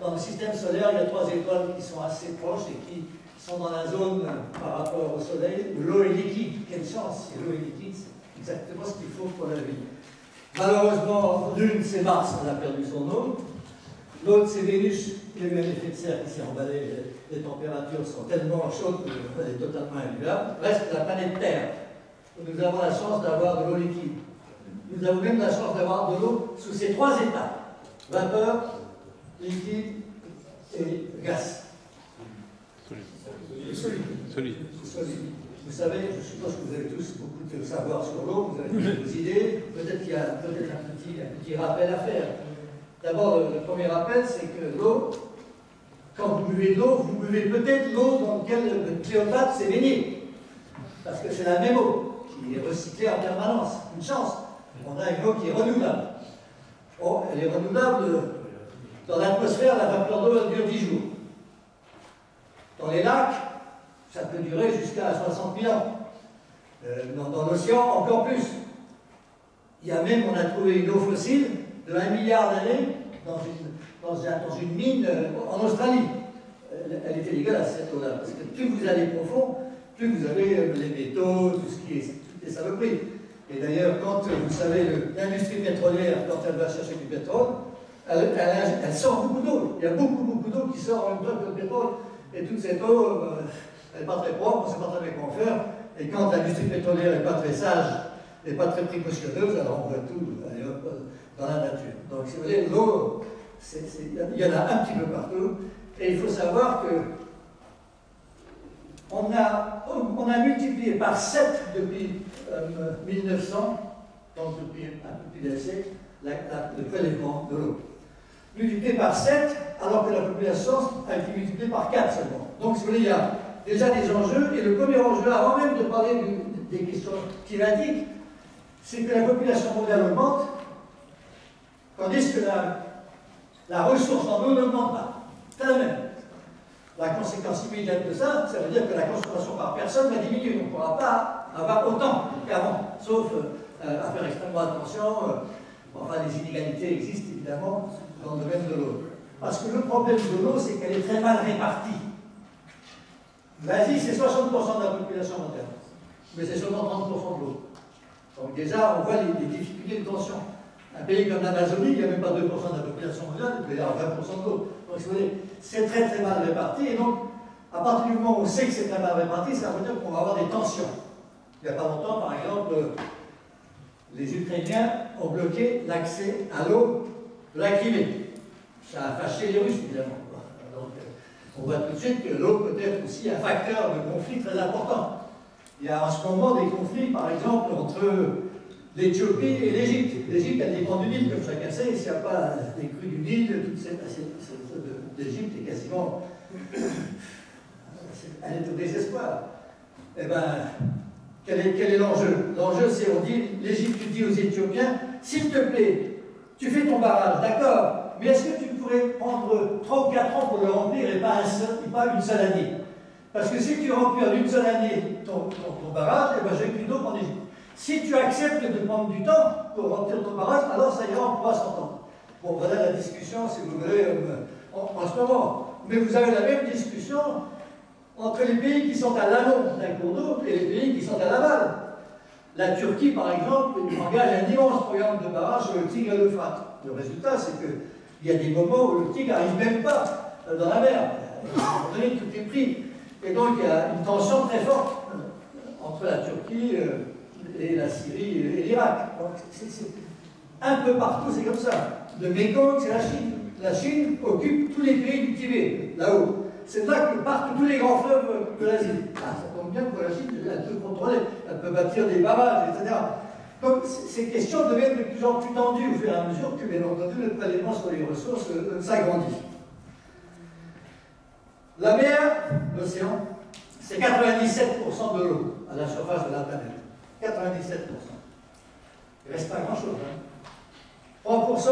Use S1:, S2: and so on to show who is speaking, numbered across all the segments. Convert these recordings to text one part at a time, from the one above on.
S1: dans le système solaire, il y a 3 étoiles qui sont assez proches et qui sont dans la zone par rapport au Soleil où l'eau est liquide. Quelle chance, si l'eau est liquide, c'est exactement ce qu'il faut pour la vie. Malheureusement, l'une, c'est Mars, on a perdu son eau. L'autre, c'est Vénus, il y a eu un effet de serre qui s'est emballé. Les températures sont tellement chaudes qu'elle est totalement invivable. Reste la planète Terre, où nous avons la chance d'avoir de l'eau liquide. Nous avons même la chance d'avoir de l'eau sous ces 3 états: vapeur, liquide et gaz. Solide. Vous savez, je suppose que vous avez tous beaucoup de savoir sur l'eau, vous avez des idées, peut-être qu'il y a un petit rappel à faire. D'abord, le premier rappel, c'est que l'eau, quand vous buvez de l'eau, vous buvez peut-être l'eau dans laquelle Cléopâtre s'est baignée, parce que c'est la même eau qui est recyclée en permanence. Une chance, on a une eau qui est renouvelable. Oh, elle est renouvelable, dans l'atmosphère, la vapeur d'eau, elle dure 10 jours. Dans les lacs, ça peut durer jusqu'à 60 000 ans. Dans l'océan, encore plus. Il y a même, on a trouvé une eau fossile de 1 milliard d'années dans une mine en Australie. Elle était dégueulasse, cette eau-là, parce que plus vous allez profond, plus vous avez les métaux, toutes les saloperies. Et d'ailleurs, quand vous savez, l'industrie pétrolière, quand elle va chercher du pétrole, elle sort beaucoup d'eau. Il y a beaucoup d'eau qui sort en même temps que le pétrole. Et toute cette eau, elle n'est pas très propre, on ne sait pas très bien comment faire. Et quand l'industrie pétrolière n'est pas très sage, n'est pas très précautionneuse, alors on voit tout dans la nature. Donc, si vous voulez, l'eau, il y en a un petit peu partout. Et il faut savoir que on a multiplié par 7 depuis 1900, donc depuis un peu plus d'un siècle, le prélèvement de l'eau. Multiplié par 7, alors que la population a été multipliée par 4 seulement. Donc, si vous voulez, il y a déjà des enjeux, et le premier enjeu, avant même de parler des questions climatiques, c'est que la population mondiale augmente, tandis que la ressource en eau n'augmente pas. C'est la même. La conséquence immédiate de ça, ça veut dire que la consommation par personne va diminuer. Donc, on ne pourra pas avoir autant qu'avant, sauf à faire extrêmement attention. Enfin, les inégalités existent évidemment dans le domaine de l'eau. Parce que le problème de l'eau, c'est qu'elle est très mal répartie. L'Asie, c'est 60% de la population mondiale, mais c'est seulement 30% de l'eau. Donc déjà, on voit les difficultés de tension. Un pays comme l'Amazonie, il n'y a même pas 2% de la population mondiale, il y a 20% de l'eau. Donc, si vous voulez, c'est très mal réparti. Et donc, à partir du moment où on sait que c'est très mal réparti, ça veut dire qu'on va avoir des tensions. Il n'y a pas longtemps, par exemple, les Ukrainiens ont bloqué l'accès à l'eau de la Crimée. Ça a fâché les Russes, évidemment. Donc, on voit tout de suite que l'eau peut être aussi un facteur de conflit très important. Il y a en ce moment des conflits, par exemple, entre l'Éthiopie et l'Égypte. L'Égypte, elle dépend du Nil, comme chacun sait. S'il n'y a pas des crues du Nil, toute cette l'Égypte est quasiment... elle est au désespoir. Eh bien, quel est l'enjeu? L'enjeu, c'est, on dit, l'Égypte dit aux Éthiopiens, s'il te plaît, tu fais ton barrage, d'accord, mais est-ce que tu pourrais prendre 3 ou 4 ans pour le remplir et pas une seule année? Parce que si tu remplis en une seule année ton barrage, eh ben, j'ai plus d'eau en Égypte. Si tu acceptes de prendre du temps pour remplir ton barrage, alors ça ira, on pourra s'entendre. Bon, voilà la discussion, si vous voulez, en ce moment. Mais vous avez la même discussion entre les pays qui sont à l'amont d'un cours d'eau et les pays qui sont à l'aval. La Turquie, par exemple, engage un immense programme de barrage sur le Tigre et l'Euphrate. Le résultat, c'est qu'il y a des moments où le Tigre n'arrive même pas dans la mer. À un moment donné, tout est pris. Et donc, il y a une tension très forte entre la Turquie et la Syrie et l'Irak. Un peu partout, c'est comme ça. Le Mékong, c'est la Chine. La Chine occupe tous les pays du Tibet, là-haut. C'est là que partent tous les grands fleuves de l'Asie. Ah, ça tombe bien pour la Chine, elle peut contrôler, elle peut bâtir des barrages, etc. Donc, ces questions deviennent de plus en plus tendues au fur et à mesure que, bien entendu, le prélèvement sur les ressources s'agrandit. La mer, l'océan, c'est 97% de l'eau à la surface de la planète. 97%. Il ne reste pas grand-chose. Hein. 3%,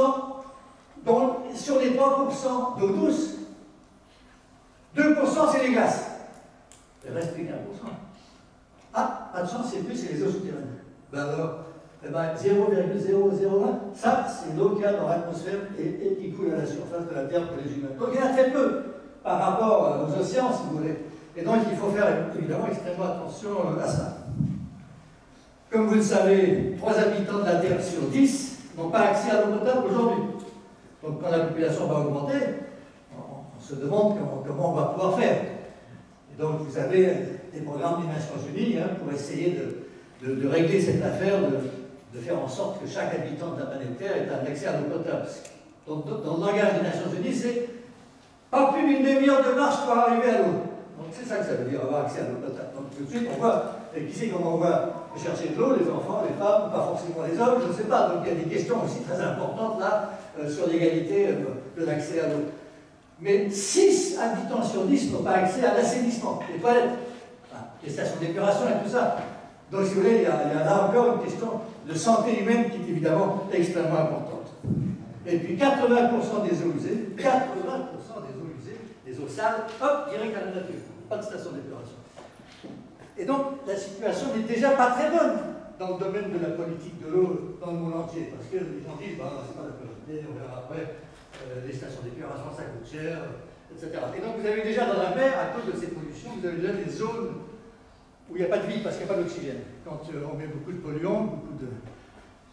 S1: donc sur les 3% d'eau douce, 2% c'est les glaces. Il reste plus qu'1%. Ah, pas de chance, c'est plus, c'est les eaux souterraines. Ben alors, eh ben 0,001, ça c'est l'eau qu'il y a dans l'atmosphère et qui coule à la surface de la Terre pour les humains. Donc il y en a très peu par rapport aux océans, si vous voulez. Et donc il faut faire évidemment extrêmement attention à ça. Comme vous le savez, 3 habitants de la Terre sur 10 n'ont pas accès à l'eau potable aujourd'hui. Donc quand la population va augmenter, on se demande comment on va pouvoir faire. Et donc vous avez des programmes des Nations Unies pour essayer de régler cette affaire, de faire en sorte que chaque habitant de la planète Terre ait un accès à l'eau potable. Donc dans le langage des Nations Unies, c'est pas plus d'une demi-heure de marche pour arriver à l'eau. Donc c'est ça que ça veut dire, avoir accès à l'eau potable. Donc tout de suite, on voit, et qui sait comment on va chercher de l'eau, les enfants, les femmes, pas forcément les hommes, je ne sais pas. Donc il y a des questions aussi très importantes là, sur l'égalité de l'accès à l'eau. Mais 6 habitants sur 10 n'ont pas accès à l'assainissement, les toilettes, les stations d'épuration et tout ça. Donc si vous voulez, il y a là encore une question de santé humaine qui est évidemment extrêmement importante. Et puis 80% des eaux usées, 80% des eaux usées, des eaux sales, hop, direct à la nature, pas de station d'épuration. Et donc la situation n'est déjà pas très bonne dans le domaine de la politique de l'eau dans le monde entier, parce que les gens disent, bah, c'est pas la priorité, on verra après, les stations d'épuration ça coûte cher, etc. Et donc vous avez déjà dans la mer, à cause de ces pollutions, vous avez déjà des zones où il n'y a pas de vie parce qu'il n'y a pas d'oxygène. Quand on met beaucoup de polluants,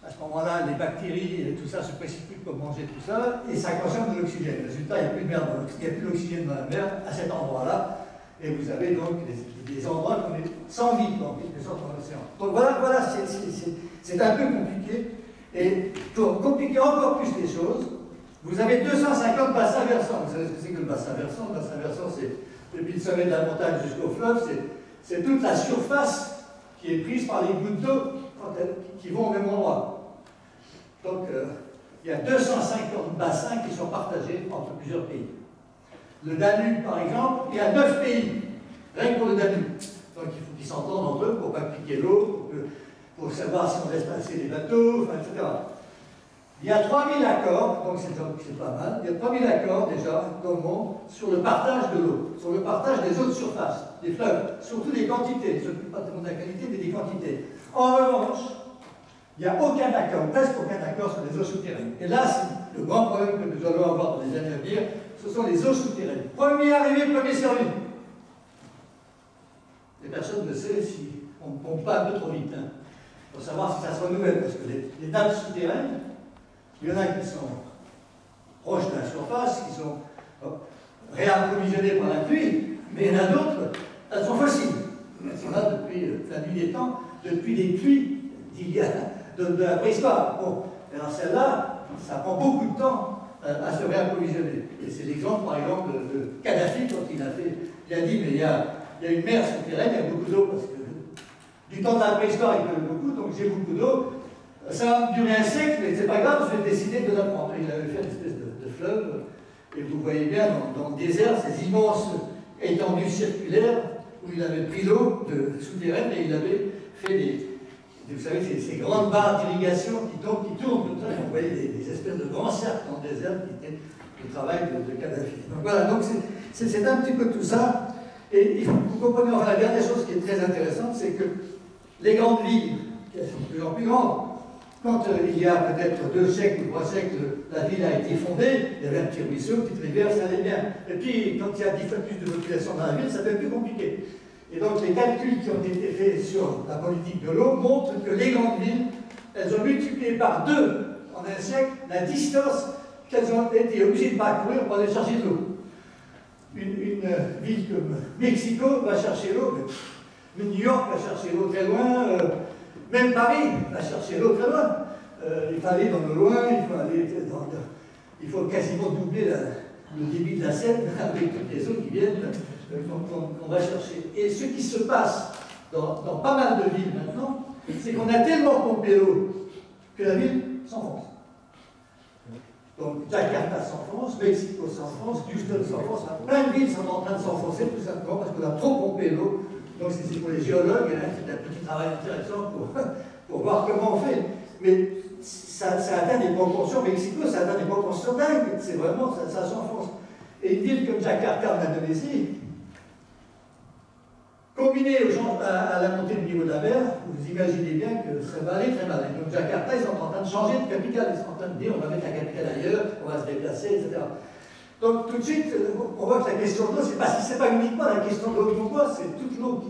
S1: à ce moment-là, les bactéries et tout ça se précipitent pour manger tout ça, et ça consomme de l'oxygène. Résultat, il n'y a plus de mer, il n'y a plus d'oxygène dans la mer à cet endroit-là, et vous avez donc des endroits qu'on est sans vie, en quelque sorte, dans l'océan. Donc voilà c'est un peu compliqué. Et pour compliquer encore plus les choses, vous avez 250 bassins versants. Vous savez ce que c'est que le bassin versant? Le bassin versant, c'est depuis le sommet de la montagne jusqu'au fleuve, c'est toute la surface qui est prise par les gouttes d'eau qui vont au même endroit. Donc, il y a 250 bassins qui sont partagés entre plusieurs pays. Le Danube, par exemple, il y a 9 pays, rien que pour le Danube. Donc, il faut qu'ils s'entendent entre eux pour ne pas piquer l'eau, pour savoir si on laisse passer les bateaux, etc. Il y a 3000 accords, donc c'est pas mal, il y a 3000 accords déjà dans le monde sur le partage de l'eau, sur le partage des eaux de surface, des fleuves, surtout des quantités, pas tellement de la qualité, mais des quantités. En revanche, il n'y a aucun accord, presque aucun accord sur les eaux souterraines. Et là, c'est le grand problème que nous allons avoir dans les années à venir, ce sont les eaux souterraines. Premier arrivé, premier servi. Et personne ne sait si on ne pompe pas un peu trop vite. Il faut savoir si ça se renouvelle, parce que les nappes souterraines, il y en a qui sont proches de la surface, qui sont réapprovisionnées par la pluie, mais il y en a d'autres, elles sont fossiles. Elles sont là depuis la nuit des temps, depuis des pluies d'il y a de la préhistoire. Bon, alors celle-là, ça prend beaucoup de temps à se réapprovisionner. Et c'est l'exemple, par exemple, de Kadhafi, quand il a dit, mais il y a une mer souterraine, il y a beaucoup d'eau, parce que du temps de la préhistoire, il pleut beaucoup, donc j'ai beaucoup d'eau. Ça va me durer un siècle, mais c'est pas grave, je vais décider de la prendre. Il avait fait une espèce de fleuve, et vous voyez bien dans le désert ces immenses étendues circulaires où il avait pris l'eau souterraine et il avait fait vous savez, ces grandes barres d'irrigation qui tournent comme ça. Vous voyez des espèces de grands cercles dans le désert qui étaient le travail de Kadhafi. Donc voilà, donc c'est un petit peu tout ça. Et vous comprenez, enfin, la dernière chose qui est très intéressante, c'est que les grandes villes, qui sont de plus en plus grandes, quand il y a peut-être 2 siècles ou 3 siècles, la ville a été fondée, il y avait un petit ruisseau, une petite rivière, ça allait bien. Et puis, quand il y a 10 fois plus de population dans la ville, ça devient plus compliqué. Et donc, les calculs qui ont été faits sur la politique de l'eau montrent que les grandes villes, elles ont multiplié par 2 en un siècle la distance qu'elles ont été obligées de parcourir pour aller chercher de l'eau. Une ville comme Mexico va chercher l'eau, mais New York va chercher l'eau très loin. Même Paris va chercher l'eau très loin. Il faut aller dans le loin, il faut quasiment doubler le débit de la Seine avec toutes les eaux qui viennent, qu'on va chercher. Et ce qui se passe dans pas mal de villes maintenant, c'est qu'on a tellement pompé l'eau que la ville s'enfonce. Donc Jakarta s'enfonce, Mexico s'enfonce, Houston s'enfonce, plein de villes sont en train de s'enfoncer tout simplement parce qu'on a trop pompé l'eau. Donc c'est pour les géologues, c'est un petit travail intéressant pour voir comment on fait. Mais ça atteint des proportions, Mexico, ça atteint des proportions dingues. C'est vraiment, ça s'enfonce. Et une ville comme Jakarta en Indonésie, combien Combiné à la montée du niveau de la mer, vous imaginez bien que ça va aller très mal. Et donc Jakarta, ils sont en train de changer de capitale, ils sont en train de dire on va mettre la capitale ailleurs, on va se déplacer, etc. Donc tout de suite, on voit que la question de l'eau, c'est pas uniquement la question de l'eau qu'on boit, c'est toute l'eau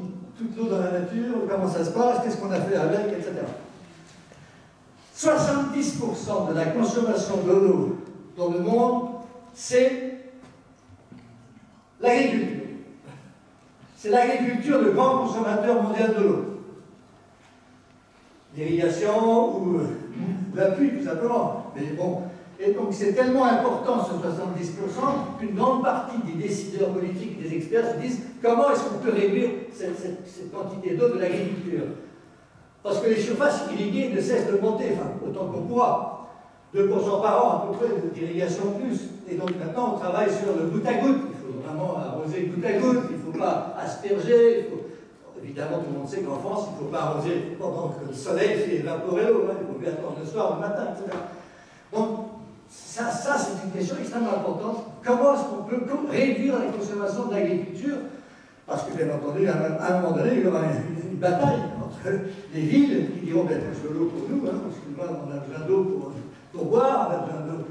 S1: dans la nature, comment ça se passe, qu'est-ce qu'on a fait avec, etc. 70% de la consommation de l'eau dans le monde, c'est l'agriculture. C'est l'agriculture le grand consommateur mondial de l'eau. L'irrigation ou la pluie, tout simplement. Mais bon, et donc c'est tellement important, ce 70%, qu'une grande partie des décideurs politiques, des experts se disent comment est-ce qu'on peut réduire cette quantité d'eau de l'agriculture. Parce que les surfaces irriguées ne cessent de monter, enfin, autant qu'on pourra. 2% par an à peu près d'irrigation en plus. Et donc maintenant on travaille sur le goutte à goutte. Il faut vraiment arroser goutte à goutte, il ne faut pas asperger. Évidemment, tout le monde sait qu'en France, il ne faut pas arroser pendant que le soleil fait évaporer l'eau. Hein. Il faut bien attendre le soir, le matin, etc. Donc ça c'est une question extrêmement importante. Comment est-ce qu'on peut réduire la consommation de l'agriculture? Parce que bien entendu, à un moment donné, il y aura une bataille entre les villes qui diront ben, plus de l'eau pour nous, hein, parce que on a besoin d'eau pour boire, on a besoin d'eau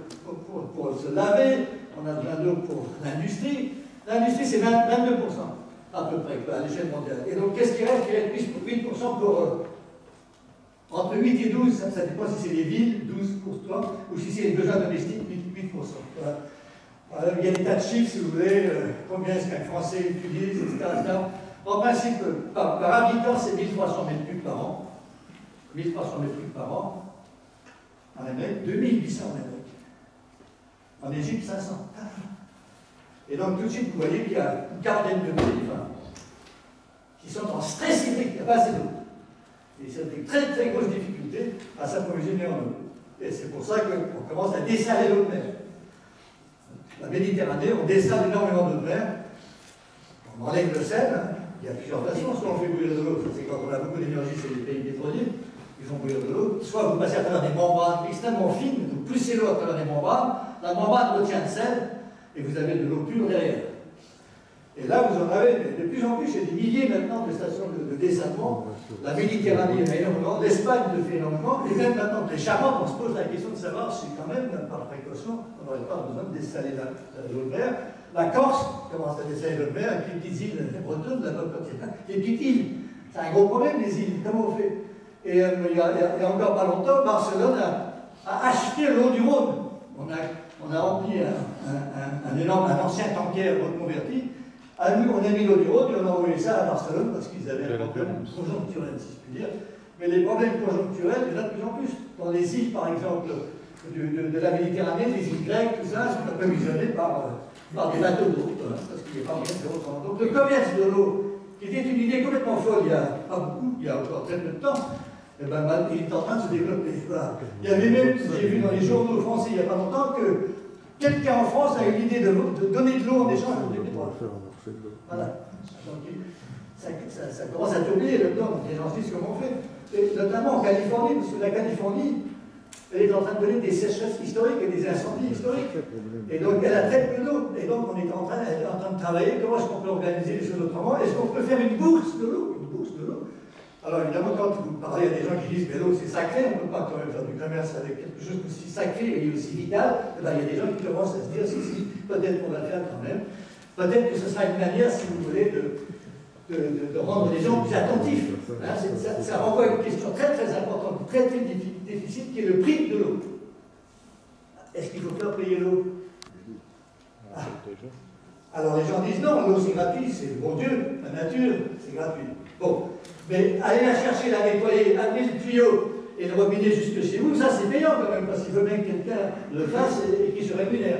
S1: pour se laver, on a besoin d'eau pour l'industrie. L'industrie, c'est 22% à peu près, à l'échelle mondiale. Et donc, qu'est-ce qui reste? Il reste 8% pour entre 8 et 12, ça dépend si c'est les villes, 12 pour toi, ou si c'est les besoins domestiques, 8%. Voilà. Il y a des tas de chiffres, si vous voulez, combien est-ce qu'un Français utilise, etc. En principe, par habitant, c'est 1300 mètres cubes par an. 1300 mètres cubes par an. En Amérique, 2800 en Amérique. En Égypte, 500. Et donc, tout de suite, vous voyez qu'il y a une quarantaine de pays qui sont en stress hydrique, il n'y a pas assez d'eau. Et c'est des très très grosses difficultés à s'approvisionner en eau. Et c'est pour ça qu'on commence à dessaler l'eau de mer. La Méditerranée, on dessale énormément d'eau de mer. On enlève le sel. Hein. Il y a plusieurs façons. Soit on fait bouillir de l'eau, c'est quand on a beaucoup d'énergie, c'est les pays pétroliers. Ils font bouillir de l'eau. Soit vous passez à travers des membranes extrêmement fines, vous poussez l'eau à travers des membranes, la membrane retient le sel, et vous avez de l'eau pure derrière. Et là, vous en avez de plus en plus, il y a des milliers maintenant de stations de dessalement. La Méditerranée fait énormément, l'Espagne le fait énormément, et même maintenant que les Charentes, on se pose la question de savoir si quand même, par précaution, on n'aurait pas besoin de dessaler l'eau de mer. La Corse commence à dessaler l'eau de mer, avec les petites îles bretonnes, là-bas, les petites îles. C'est un gros problème, les îles, comment on fait? Et il y a encore pas longtemps, Barcelone a acheté l'eau du Rhône. On a rempli un ancien tanker reconverti. On a mis l'eau du Rhône et on a envoyé ça à Barcelone parce qu'ils avaient un problème conjoncturel, si je puis dire. Mais les problèmes conjoncturels, il y en a de plus en plus. Dans les îles, par exemple, de la Méditerranée, les îles grecques, tout ça, sont approvisionnées par des bateaux d'eau, parce qu'il n'y a pas moyen de faire autrement. Donc le commerce de l'eau, qui était une idée complètement folle il y a pas beaucoup, il y a encore très peu de temps, eh ben, il est en train de se développer. Voilà. Il y avait même, j'ai vu dans les journaux français il n'y a pas longtemps, que quelqu'un en France a eu l'idée de donner de l'eau en échange pour du pétrole. Voilà. Donc, ça commence à tourner là-dedans. Les gens se disent comment on fait. Et notamment en Californie, parce que la Californie, elle est en train de donner des sécheresses historiques et des incendies historiques. Et donc elle a très peu d'eau. Et donc elle est en train de travailler comment est-ce qu'on peut organiser les choses autrement. Est-ce qu'on peut faire une bourse de l'eau? Une bourse de l'eau. Alors évidemment, quand vous parlez à des gens qui disent que l'eau c'est sacré, on ne peut pas quand même faire du commerce avec quelque chose aussi sacré et aussi vital, eh bien, il y a des gens qui commencent à se dire si, peut-être qu'on va le faire quand même. Peut-être que ce sera une manière, si vous voulez, de rendre les gens plus attentifs. Hein, ça renvoie à une question très très importante, très très difficile, qui est le prix de l'eau. Est-ce qu'il faut faire payer l'eau? Alors les gens disent non, l'eau c'est gratuit, c'est bon Dieu, la nature, c'est gratuit. Bon, mais aller la chercher, la nettoyer, amener le tuyau et le robinet jusque chez vous, ça c'est payant quand même, parce qu'il faut bien que quelqu'un le fasse et qu'il se rémunère.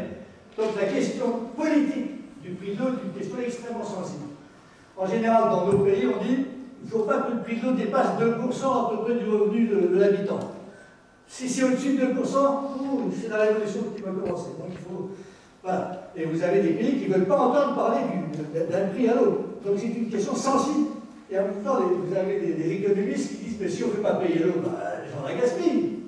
S1: Donc la question politique du prix de l'eau est une question extrêmement sensible. En général, dans nos pays, on dit il ne faut pas que le prix de l'eau dépasse 2% à peu près du revenu de l'habitant. Si c'est au-dessus de 2%, c'est la révolution qui va commencer. Donc il faut. Voilà. Et vous avez des pays qui ne veulent pas entendre parler d'un prix à l'eau. Donc c'est une question sensible. Et en même temps, vous avez des économistes qui disent mais si on ne fait pas payer l'eau, les gens la gaspillent.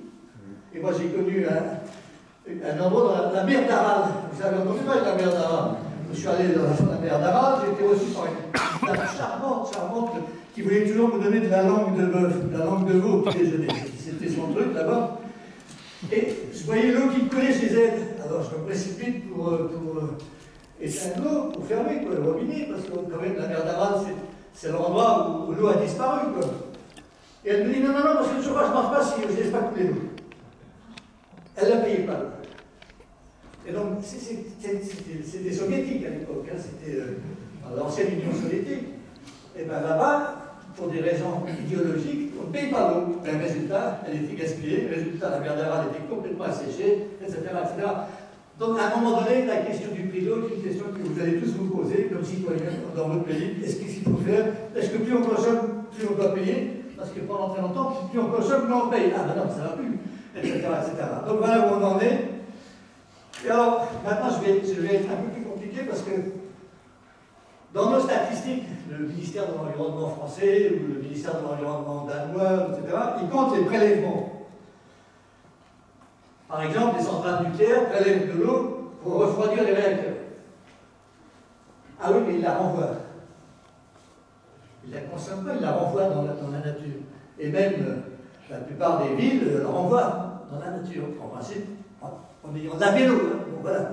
S1: Et moi j'ai connu un endroit dans la mer d'Aral. Vous avez entendu parler de la mer d'Aral? je suis allé dans la mer d'Aral, j'ai été reçu par une dame charmante, qui voulait toujours me donner de la langue de bœuf, de la langue de veau au petit déjeuner. C'était son truc là-bas. Et je voyais l'eau qui coulait chez elle. Alors je me précipite pour éteindre l'eau, pour fermer quoi, le robinet, parce que quand même la mer d'Aral, c'est l'endroit où l'eau a disparu. Quoi. Et elle me dit non, parce que le chauffage ne marche pas si je ne laisse pas couler l'eau. Elle ne la payait pas. Et donc, c'était soviétique à l'époque, hein, c'était l'ancienne Union soviétique. Et bien là-bas, pour des raisons idéologiques, on ne paye pas l'eau. Le résultat, elle était gaspillée, le résultat, la mer d'Aral était complètement asséchée, etc., etc. Donc, à un moment donné, la question du prix de l'eau est une question que vous allez tous vous poser, comme citoyens dans votre pays. Est-ce qu'il faut faire? Est-ce que plus on consomme, plus on doit payer? Parce que pendant très longtemps, plus on consomme, plus on paye. Ah ben non, ça ne va plus, etc., etc. Donc voilà où on en est. Et alors, maintenant, je vais être un peu plus compliqué parce que dans nos statistiques, le ministère de l'Environnement français ou le ministère de l'Environnement danois, etc., ils comptent les prélèvements. Par exemple, les centrales nucléaires prélèvent de l'eau pour refroidir les réacteurs. Ah oui, mais ils la renvoient. Ils ne la consomment pas, ils la renvoient dans la nature. Et même, la plupart des villes la renvoient dans la nature. En principe, en ayant de la vélo. Hein. Bon, voilà.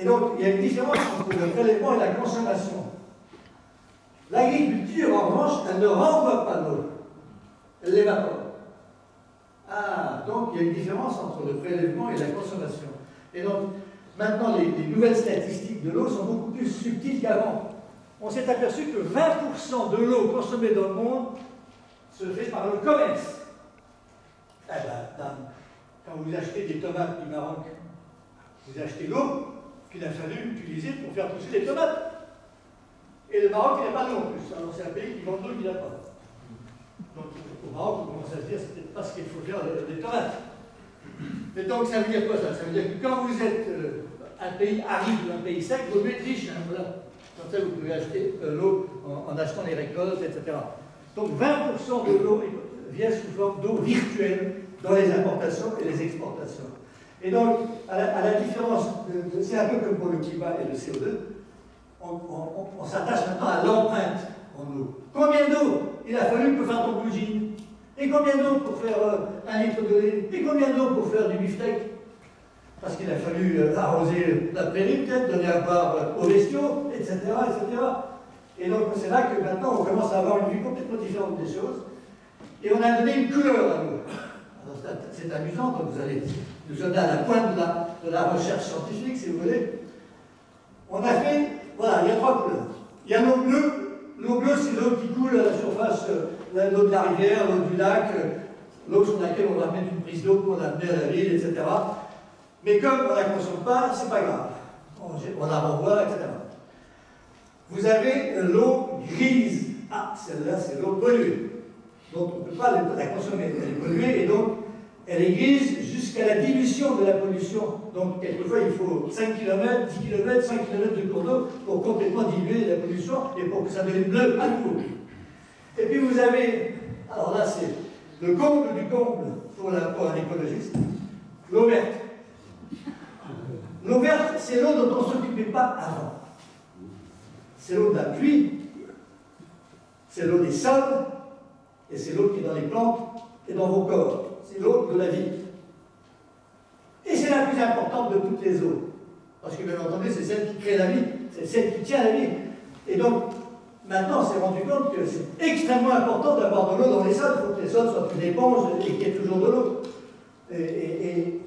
S1: Et donc, il y a une différence entre le prélèvement et la consommation. L'agriculture, en revanche, elle ne renvoie pas l'eau. Elle l'évapore. Ah, donc il y a une différence entre le prélèvement et la consommation. Et donc, maintenant, les nouvelles statistiques de l'eau sont beaucoup plus subtiles qu'avant. On s'est aperçu que 20% de l'eau consommée dans le monde se fait par le commerce. Eh ben, quand vous achetez des tomates du Maroc, vous achetez l'eau qu'il a fallu utiliser pour faire pousser les tomates. Et le Maroc, il n'a pas d'eau en plus. Alors c'est un pays qui vend de l'eau qu'il n'a pas. Donc au Maroc, on commence à se dire c'est peut-être pas ce qu'il faut faire des tomates. Mais donc ça veut dire quoi ça? Ça veut dire que quand vous êtes un pays aride ou un pays sec, vous êtes riche. Hein, voilà. Comme ça, vous pouvez acheter l'eau en achetant les récoltes, etc. Donc 20% de l'eau vient sous forme d'eau virtuelle dans les importations et les exportations. Et donc, à la différence, c'est un peu comme pour le climat et le CO2, on s'attache maintenant à l'empreinte en eau. Combien d'eau il a fallu pour faire ton blue jean? Et combien d'eau pour faire 1 litre de lait? Et combien d'eau pour faire du beefsteak? Parce qu'il a fallu arroser la prairie, peut-être, donner à boire aux bestiaux, etc., etc. Et donc, c'est là que maintenant, on commence à avoir une vue complètement différente des choses. Et on a donné une couleur à l'eau. C'est amusant, donc vous allez nous amener à la pointe de la recherche scientifique, si vous voulez. On a fait, voilà, il y a 3 couleurs. Il y a l'eau bleue. L'eau bleue, c'est l'eau qui coule à la surface, l'eau de la rivière, l'eau du lac, l'eau sur laquelle on va mettre une prise d'eau pour l'amener à la ville, etc. Mais comme on ne la consomme pas, c'est pas grave. On la renvoie, etc. Vous avez l'eau grise. Ah, celle-là, c'est l'eau polluée. Donc on ne peut pas la consommer. Elle est polluée et donc elle est grise jusqu'à la dilution de la pollution. Donc quelquefois il faut 5 km, 10 km, 5 km de cours d'eau pour complètement diluer la pollution et pour que ça devienne bleu à nouveau. Et puis vous avez, alors là c'est le comble du comble pour un écologiste, l'eau verte. L'eau verte, c'est l'eau dont on ne s'occupait pas avant. C'est l'eau de la pluie, c'est l'eau des sols, et c'est l'eau qui est dans les plantes et dans vos corps. C'est l'eau de la vie. Et c'est la plus importante de toutes les eaux. Parce que bien entendu, c'est celle qui crée la vie, c'est celle qui tient la vie. Et donc, maintenant, on s'est rendu compte que c'est extrêmement important d'avoir de l'eau dans les sols. Il faut que les sols soient une éponge et qu'il y ait toujours de l'eau. Et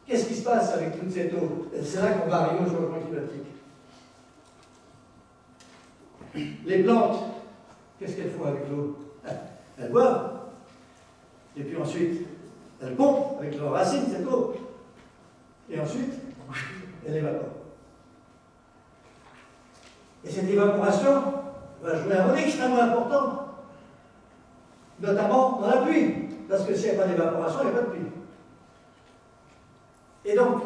S1: qu'est-ce qui se passe avec toute cette eau? C'est là qu'on va arriver au changement climatique. Les plantes, qu'est-ce qu'elles font avec l'eau? Elles boivent. Et puis ensuite, elles pompent avec leurs racines cette eau. Et ensuite, elle évapore. Et cette évaporation va jouer un rôle extrêmement important, notamment dans la pluie. Parce que s'il n'y a pas d'évaporation, il n'y a pas de pluie. Et donc,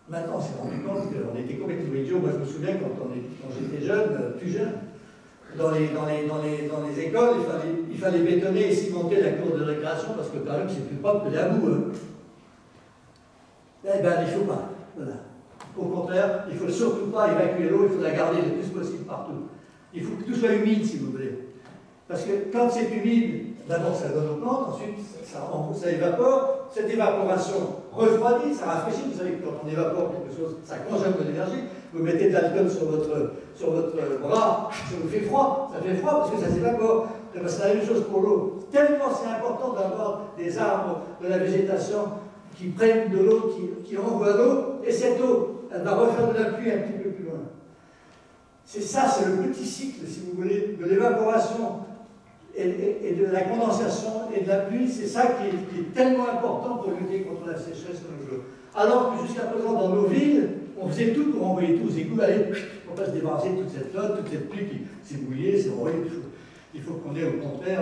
S1: maintenant, on s'est rendu compte qu'on était complètement idiots. Moi, je me souviens quand j'étais jeune, plus jeune, dans les écoles, il fallait bétonner et cimenter la cour de récréation parce que quand même c'est plus propre que la boue. Hein. Eh bien, il ne faut pas. Voilà. Au contraire, il ne faut surtout pas évacuer l'eau, il faut la garder le plus possible partout. Il faut que tout soit humide, si vous voulez. Parce que quand c'est humide, d'abord ça donne aux plantes, ensuite ça évapore. Cette évaporation refroidit, ça rafraîchit. Vous savez que quand on évapore quelque chose, ça consomme de l'énergie. Vous mettez de l'alcool sur votre bras, ça vous fait froid. Ça fait froid parce que ça s'évapore. C'est la même chose pour l'eau. Tellement c'est important d'avoir des arbres, de la végétation qui prennent de l'eau, qui envoient l'eau, et cette eau, elle va refaire de la pluie un petit peu plus loin. C'est ça, c'est le petit cycle, si vous voulez, de l'évaporation et de la condensation et de la pluie. C'est ça qui est tellement important pour lutter contre la sécheresse de nos jours. Alors que jusqu'à présent, dans nos villes, on faisait tout pour envoyer tous aux égouts, allez, on va se débarrasser de toute cette flotte, toute cette pluie qui s'est mouillée, c'est horrible. Il faut qu'on ait au contraire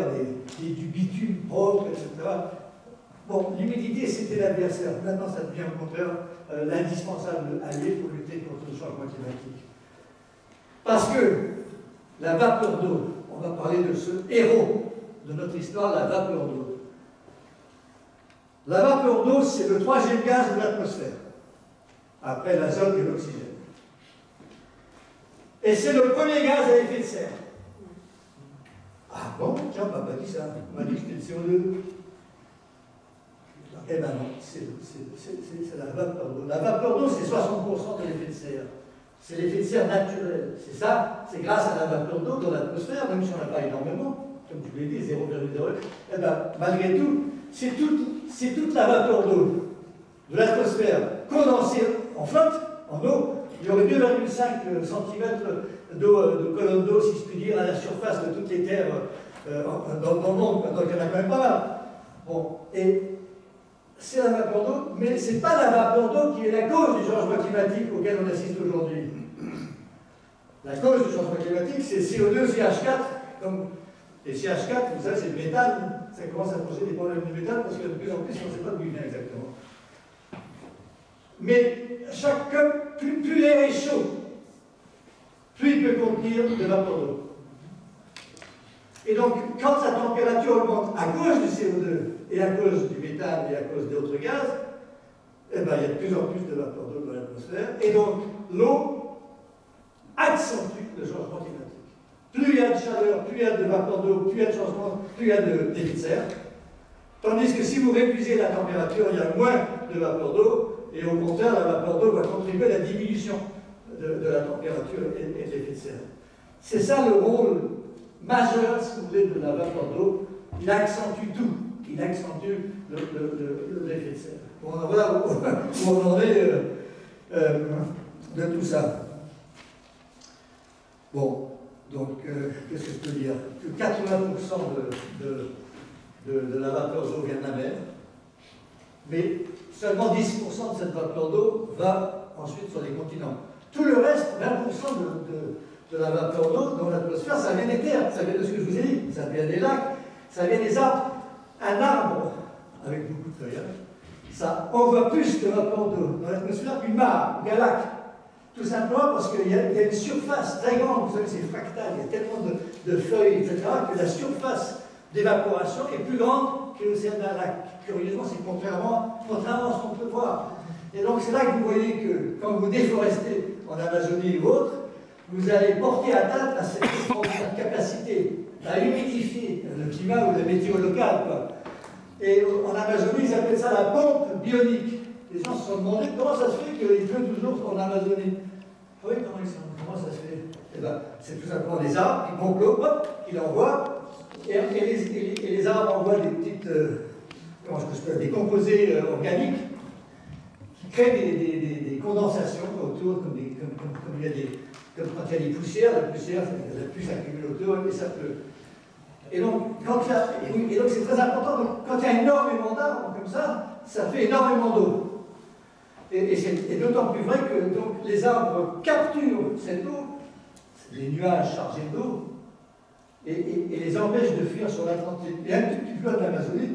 S1: du bitume propre, etc. Bon, l'humidité, c'était l'adversaire. Maintenant, ça devient au contraire l'indispensable allié pour lutter contre le changement climatique. Parce que la vapeur d'eau, on va parler de ce héros de notre histoire, la vapeur d'eau. La vapeur d'eau, c'est le troisième gaz de l'atmosphère, après l'azote et l'oxygène. Et c'est le premier gaz à effet de serre. Ah bon, tiens, on m'a pas dit ça. On m'a dit que c'était le CO2. Eh bien non, c'est la vapeur d'eau. La vapeur d'eau, c'est 60% de l'effet de serre. C'est l'effet de serre naturel. C'est ça, c'est grâce à la vapeur d'eau dans l'atmosphère, même si on n'a pas énormément, comme je vous l'ai dit, 0,01. Eh bien, malgré tout, c'est toute la vapeur d'eau de l'atmosphère condensée en flotte, en eau. Il y aurait 2,5 cm de colonne d'eau, si je puis dire, à la surface de toutes les terres dans le monde, donc il y en a quand même pas mal. Bon, et c'est la vapeur d'eau, mais ce n'est pas la vapeur d'eau qui est la cause du changement climatique auquel on assiste aujourd'hui. La cause du changement climatique, c'est CO2, CH4. Et CH4, vous savez, c'est le méthane. Ça commence à poser des problèmes de méthane parce que de plus en plus, on ne sait pas d'où il vient exactement. Mais plus l'air est chaud, plus il peut contenir de vapeur d'eau. Et donc, quand sa température augmente à cause du CO2 et à cause du méthane et à cause d'autres gaz, eh ben, il y a de plus en plus de vapeur d'eau dans l'atmosphère. Et donc, l'eau accentue le changement climatique. Plus il y a de chaleur, plus il y a de vapeur d'eau, plus il y a de changement, plus il y a d'effet de serre. Tandis que si vous réduisez la température, il y a moins de vapeur d'eau. Et au contraire, la vapeur d'eau va contribuer à la diminution de la température et de l'effet de serre. C'est ça le rôle majeur, si vous voulez, de la vapeur d'eau. Il accentue tout. Il accentue l'effet de serre. Bon, voilà où on en est de tout ça. Bon, donc, qu'est-ce que je peux dire? Que 80% de la vapeur d'eau vient de la mer, mais seulement 10% de cette vapeur d'eau va ensuite sur les continents. Tout le reste, 20% de la vapeur d'eau dans l'atmosphère, ça vient des terres, ça vient de ce que je vous ai dit, ça vient des lacs, ça vient des arbres. Un arbre, avec beaucoup de feuillage, ça envoie plus de vapeur d'eau dans l'atmosphère qu'une mare, qu'un lac. Tout simplement parce qu'il y a une surface très grande, vous savez, c'est fractal, il y a tellement de feuilles, etc., que la surface d'évaporation est plus grande que celle d'un lac. Curieusement, c'est contrairement à ce qu'on peut voir. Et donc, c'est là que vous voyez que quand vous déforestez en Amazonie ou autre, vous allez porter atteinte à cette extraordinaire capacité à humidifier le climat ou la météo locale, quoi. Et en Amazonie, ils appellent ça la pompe bionique. Les gens se sont demandé comment ça se fait qu'il pleut toujours en Amazonie. Oui, comment ça se fait? Eh bien, c'est tout simplement les arbres qui pompent l'eau, hop, qui l'envoient, et les arbres envoient des petites, des composés organiques qui créent des condensations autour, comme quand il y a des poussières, la poussière s'accumule autour et ça pleut. Et donc, c'est très important, donc, quand il y a énormément d'arbres comme ça fait énormément d'eau. Et c'est d'autant plus vrai que donc, les arbres capturent cette eau, les nuages chargés d'eau, et les empêchent de fuir sur l'Atlantique. Et un tout petit peu de l'Amazonie,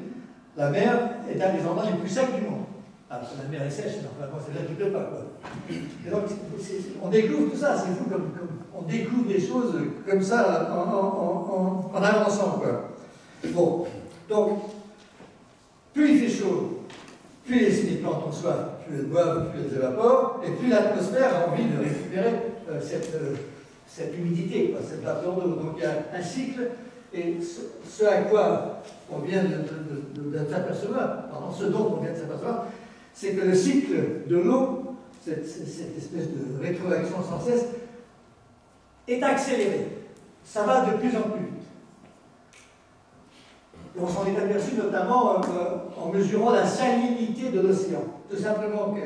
S1: la mer est un des endroits les plus secs du monde. Ah, la mer est sèche, mais enfin, c'est là qu'il ne pleut pas, quoi. Et donc, on découvre tout ça, c'est fou, comme on découvre des choses comme ça en avançant, quoi. Bon, donc, plus il fait chaud, plus les plantes ont soif, plus elles boivent, plus elles évaporent, et plus l'atmosphère a envie de récupérer cette humidité, quoi, cette vapeur d'eau. Donc il y a un cycle, et ce à quoi on vient de s'apercevoir, pardon, ce dont on vient de s'apercevoir, c'est que le cycle de l'eau, cette espèce de rétroaction sans cesse, est accéléré. Ça va de plus en plus vite. Et on s'en est aperçu notamment en mesurant la salinité de l'océan. Tout simplement que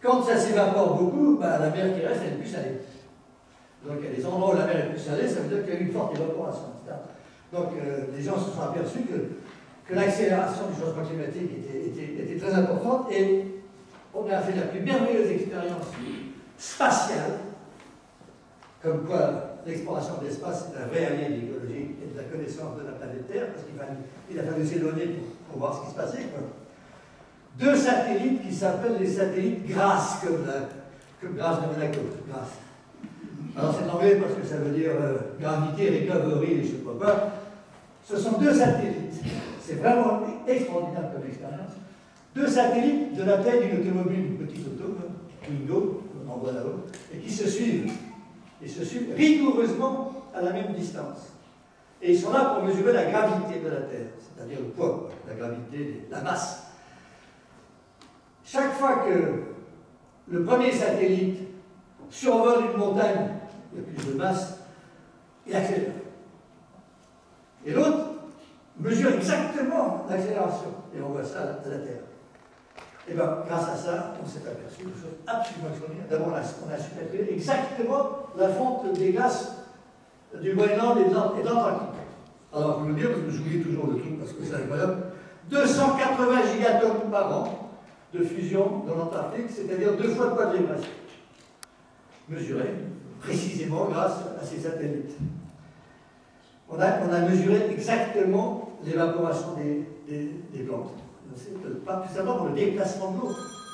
S1: quand ça s'évapore beaucoup, bah, la mer qui reste, elle est plus salée. Donc il y a des endroits où la mer est plus salée, ça veut dire qu'il y a eu une forte évaporation, etc. Donc les gens se sont aperçus que l'accélération du changement climatique était très importante, et on a fait la plus merveilleuse expérience spatiale, comme quoi l'exploration de l'espace est un vrai allié de l'écologie et de la connaissance de la planète Terre, parce qu'il a fallu s'éloigner pour voir ce qui se passait, quoi. 2 satellites qui s'appellent les satellites GRASS, comme Grasse de Monaco. GRASS. Alors c'est anglais parce que ça veut dire Gravity Recovery et je ne sais pas quoi. Ce sont 2 satellites. C'est vraiment extraordinaire comme expérience. 2 satellites de la taille d'une automobile, une petite auto, Twingo, en voit là-haut, et qui se suivent. Ils se suivent rigoureusement à la même distance. Et ils sont là pour mesurer la gravité de la Terre, c'est-à-dire le poids, la gravité, la masse. Chaque fois que le premier satellite survole une montagne, il y a plus de masse, il accélère. Et l'autre mesure exactement l'accélération. Et on voit ça à la Terre. Et bien, grâce à ça, on s'est aperçu de choses absolument extraordinaires. D'abord, on a su calculer exactement la fonte des glaces du Groenland et de l'Antarctique. Alors, je veux dire, parce que j'oublie toujours le truc, parce que c'est incroyable, 280 gigatonnes par an de fusion dans l'Antarctique, c'est-à-dire 2 fois le poids de l'évasion, mesuré précisément grâce à ces satellites. On a mesuré exactement l'évaporation des plantes. C'est pas tout simplement pour le déplacement de l'eau.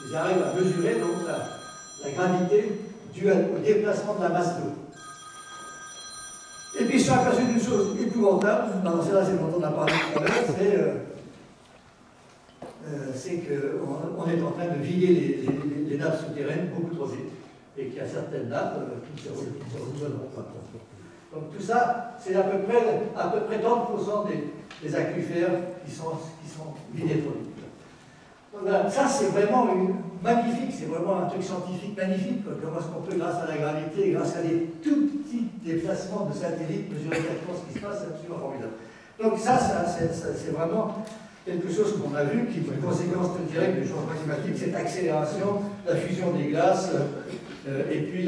S1: Ils arrivent à mesurer donc la gravité due au déplacement de la masse d'eau. Et puis ils sont aperçus d'une chose épouvantable, c'est là c'est dont on a parlé tout à l'heure, c'est qu'on est en train de vider les nappes souterraines beaucoup trop vite, et qu'il y a certaines nappes qui se renouvelleront pas. Donc tout ça, c'est à peu près 30% des aquifères qui sont vidés trop vite. Donc voilà, ça c'est vraiment magnifique, c'est vraiment un truc scientifique magnifique. Comment est-ce qu'on peut, grâce à la gravité, grâce à des tout petits déplacements de satellites, mesurer exactement ce qui se passe, c'est absolument formidable. Donc ça c'est vraiment quelque chose qu'on a vu, qui est une conséquence directe du changement climatique, cette accélération, la fusion des glaces, et puis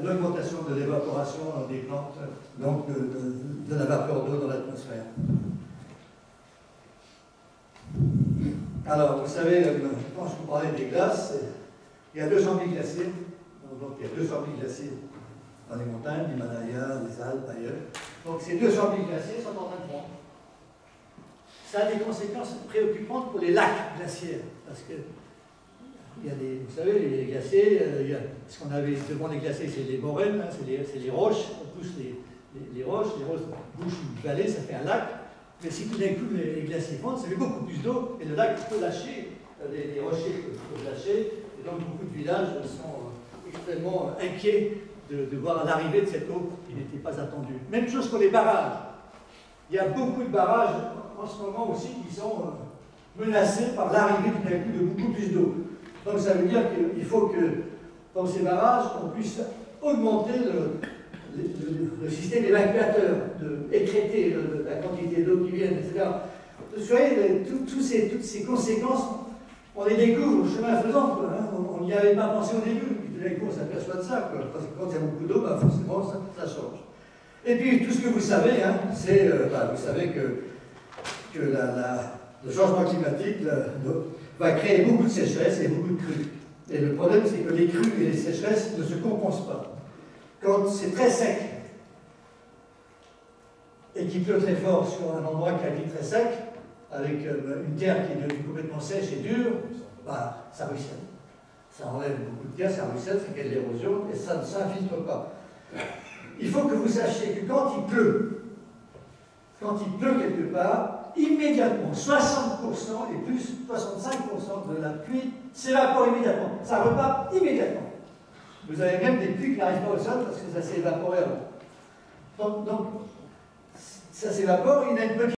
S1: l'augmentation de l'évaporation des plantes, donc de la vapeur d'eau dans l'atmosphère. Alors, vous savez, quand je vous parlais des glaces, il y a 200 000 glaciers, donc il y a 200 000 glaciers dans les montagnes, l'Himalaya, les Alpes, ailleurs. Donc ces 200 000 glaciers sont en train de fondre. Ça a des conséquences préoccupantes pour les lacs glaciaires, parce que il y a vous savez, les glaciers, ce qu'on avait devant les glaciers, c'est les moraines, hein, c'est les roches, on pousse les roches bouchent une vallée, ça fait un lac, mais si tout d'un coup les glaciers fondent, ça fait beaucoup plus d'eau, et le lac peut lâcher, les rochers peuvent lâcher, et donc beaucoup de villages sont extrêmement inquiets de voir l'arrivée de cette eau qui n'était pas attendue. Même chose pour les barrages. Il y a beaucoup de barrages en ce moment aussi qui sont menacés par l'arrivée tout d'un coup de beaucoup plus d'eau. Donc ça veut dire qu'il faut que dans ces barrages, on puisse augmenter le système évacuateur, écréter la quantité d'eau qui vient, etc. Vous voyez, toutes ces conséquences, on les découvre chemin faisant, quoi, hein. On n'y avait pas pensé au début, puis tout d'un coup on s'aperçoit de ça, quoi, parce que quand il y a beaucoup d'eau, bah, forcément ça change. Et puis tout ce que vous savez, hein, c'est, vous savez que le changement climatique va créer beaucoup de sécheresse et beaucoup de crues. Et le problème, c'est que les crues et les sécheresses ne se compensent pas. Quand c'est très sec et qu'il pleut très fort sur un endroit qui a été très sec, avec une terre qui est devenue complètement sèche et dure, bah, ça ruisselle. Ça enlève beaucoup de terre, ça ruisselle, c'est qu'il y a de l'érosion et ça ne s'infiltre pas. Il faut que vous sachiez que quand il pleut quelque part, immédiatement, 60% et plus 65% de la pluie s'évapore immédiatement. Ça repart immédiatement. Vous avez même des pluies qui n'arrivent pas au sol parce que ça s'est évaporé avant. Donc ça s'évapore, il y a une petite